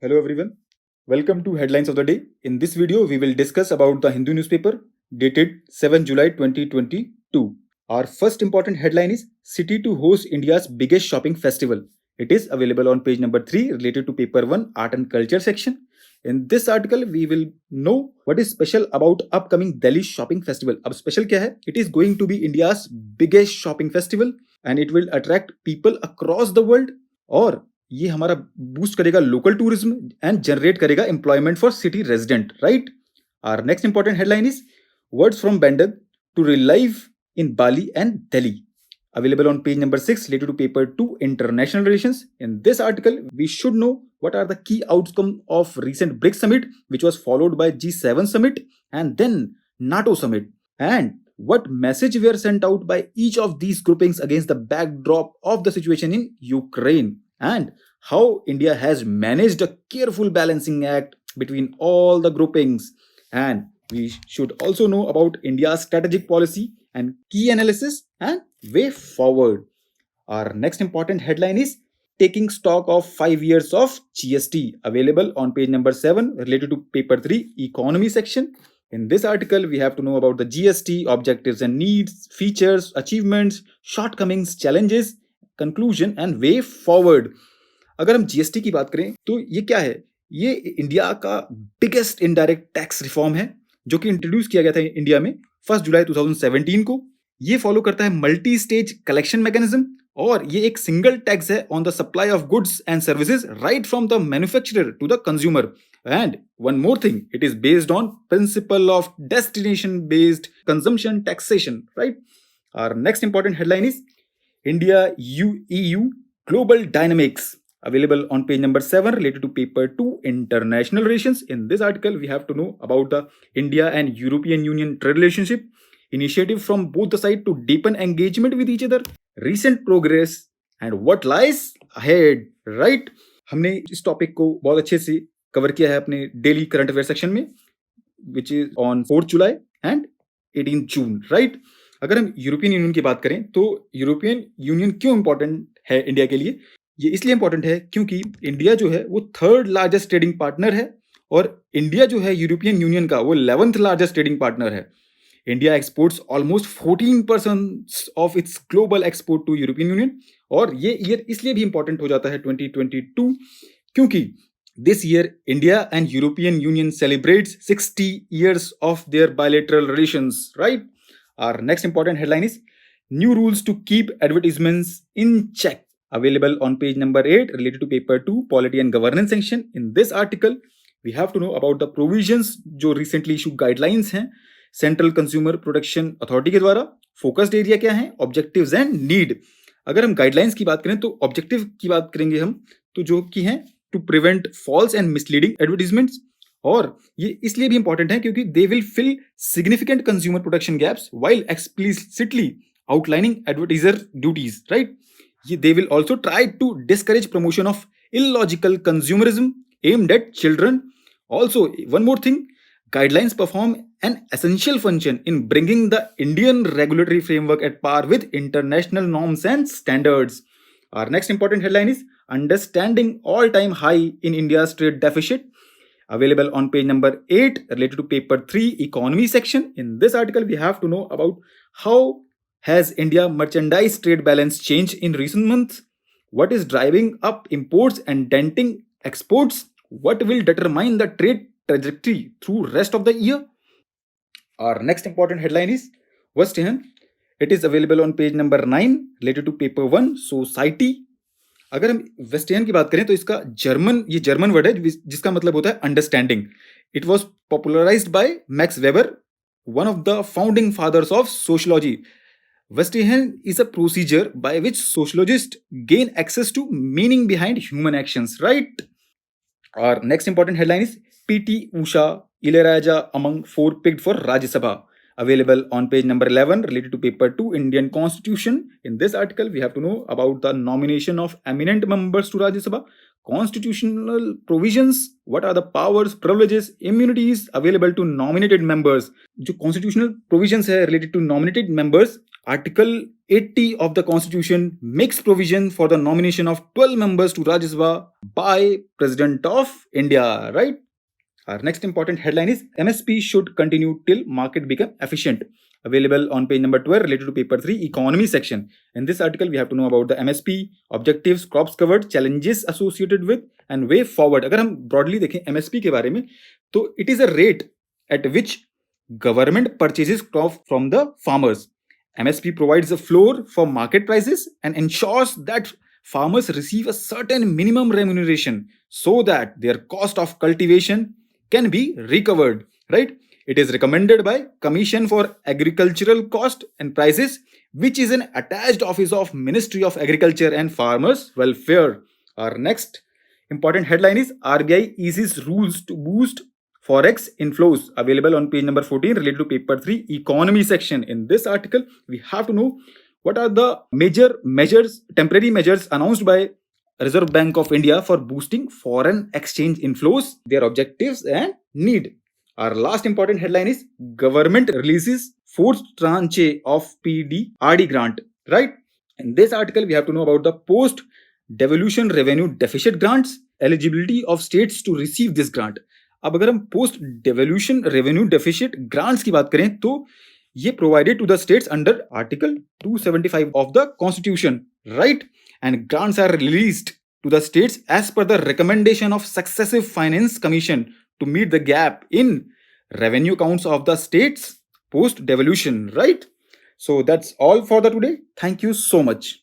Hello everyone. Welcome to Headlines of the Day. In this video, we will discuss about the Hindu newspaper dated 7 July 2022. Our first important headline is City to host India's biggest shopping festival. It is available on page number 3 related to paper 1 art and culture section. In this article, we will know what is special about upcoming Delhi shopping festival. Ab special kya hai? It is going to be India's biggest shopping festival and it will attract people across the world. और ये हमारा boost करेगा local tourism and generate करेगा employment for city resident, right? Our next important headline is words from Bender to relive in Bali and Delhi. Available on page number 6 related to paper 2 international relations. In this article, we should know what are the key outcomes of recent BRICS summit, which was followed by G7 summit and then NATO summit, and what message were sent out by each of these groupings against the backdrop of the situation in Ukraine, and how India has managed a careful balancing act between all the groupings. And we should also know about India's strategic policy and key analysis and way forward. Our next important headline is taking stock of 5 years of GST, available on page number 7 related to paper 3 economy section. In this article, we have to know about the GST, objectives and needs, features, achievements, shortcomings, challenges, conclusion and way forward. अगर हम GST की बात करें तो ये क्या है? ये इंडिया का बिगेस्ट इनडायरेक्ट टैक्स रिफॉर्म है जो कि इंट्रोड्यूस किया गया था इंडिया में 1 जुलाई 2017 को. ये फॉलो करता है मल्टी स्टेज कलेक्शन मैकेनिज्म और ये एक सिंगल टैक्स है on the supply of goods and services right from the manufacturer to the consumer. And one more thing, it is based on principle of destination based consumption taxation, right? Our next important headline is IndiaEU global dynamics, available on page number 7 related to paper 2 international relations. In this article, we have to know about the India and European Union trade relationship, initiative from both the sides to deepen engagement with each other, recent progress and what lies ahead, right? हमने इस topic को बहुत अच्छे से cover किया है अपने daily current affair section में, which is on 4 July and 18 June, right? अगर हम यूरोपियन यूनियन की बात करें तो यूरोपियन यूनियन क्यों इंपॉर्टेंट है इंडिया के लिए? ये इसलिए इंपॉर्टेंट है क्योंकि इंडिया जो है वो 3rd लार्जेस्ट ट्रेडिंग पार्टनर है और इंडिया जो है यूरोपियन यूनियन का वो 11th लार्जेस्ट ट्रेडिंग पार्टनर है. India exports almost 14% of its global export to European Union. और ये ईयर इसलिए भी इंपॉर्टेंट हो जाता है 2022 क्योंकि this year India and European Union celebrates 60 years of their bilateral relations, right? Our next important headline is new rules to keep advertisements in check, available on page number 8 related to paper 2 polity and governance section. In this article, we have to know about the provisions जो recently issued guidelines हैं central consumer protection authority के द्वारा. Focused area क्या है? Objectives and need. अगर हम guidelines की बात करें तो ऑब्जेक्टिव की बात करेंगे हम तो जो कि हैं to prevent false and misleading advertisements. और ये इसलिए भी इंपॉर्टेंट है क्योंकि they will fill significant consumer protection gaps while explicitly outlining advertiser duties, right? They will also try to discourage promotion of illogical consumerism aimed at children. Also, one more thing, guidelines perform an essential function in bringing the Indian regulatory framework at par with international norms and standards. Our next important headline is understanding all-time high in India's trade deficit, available on page number 8 related to paper 3 economy section. In this article, we have to know about how has India merchandise trade balance changed in recent months, what is driving up imports and denting exports, what will determine the trade trajectory through rest of the year. Our next important headline is Western. It is available on page number 9 related to paper 1 society. अगर हम वेस्टियन की बात करें तो इसका ये German word है जिसका मतलब होता है understanding. It was popularised by Max Weber, one of the founding fathers of sociology. Verstehen is a procedure by which sociologist gain access to meaning behind human actions, right? और next important headline is PT Usha Ilaiyaraaja among 4 picked for Rajya Sabha, available on page number 11 related to paper 2 Indian Constitution. In this article, we have to know about the nomination of eminent members to Rajya Sabha, constitutional provisions, what are the powers, privileges, immunities available to nominated members. जो constitutional provisions है related to nominated members Article 80 of the Constitution makes provision for the nomination of 12 members to Rajya Sabha by President of India, right? Our next important headline is MSP should continue till market become efficient. Available on page number 12 related to paper 3 economy section. In this article, we have to know about the MSP, objectives, crops covered, challenges associated with and way forward. अगर हम broadly देखें MSP के बारे में, तो it is a rate at which government purchases crop from the farmers. MSP provides a floor for market prices and ensures that farmers receive a certain minimum remuneration so that their cost of cultivation can be recovered, right? It is recommended by Commission for Agricultural Cost and Prices, which is an attached office of Ministry of Agriculture and Farmers Welfare. Our next important headline is RBI eases rules to boost forex inflows. Available on page number 14 related to paper 3 economy section. In this article, we have to know what are the major measures, temporary measures announced by Reserve Bank of India for boosting foreign exchange inflows, their objectives and need. Our last important headline is government releases fourth tranche of PDRD grant, right? In this article, we have to know about the post devolution revenue deficit grants, eligibility of states to receive this grant. अब अगर हम post devolution revenue deficit grants की बात करें तो ये provided to the states under article 275 of the constitution, right? And grants are released to the states as per the recommendation of successive finance commission to meet the gap in revenue accounts of the states post devolution, right? So that's all for the today. Thank you so much.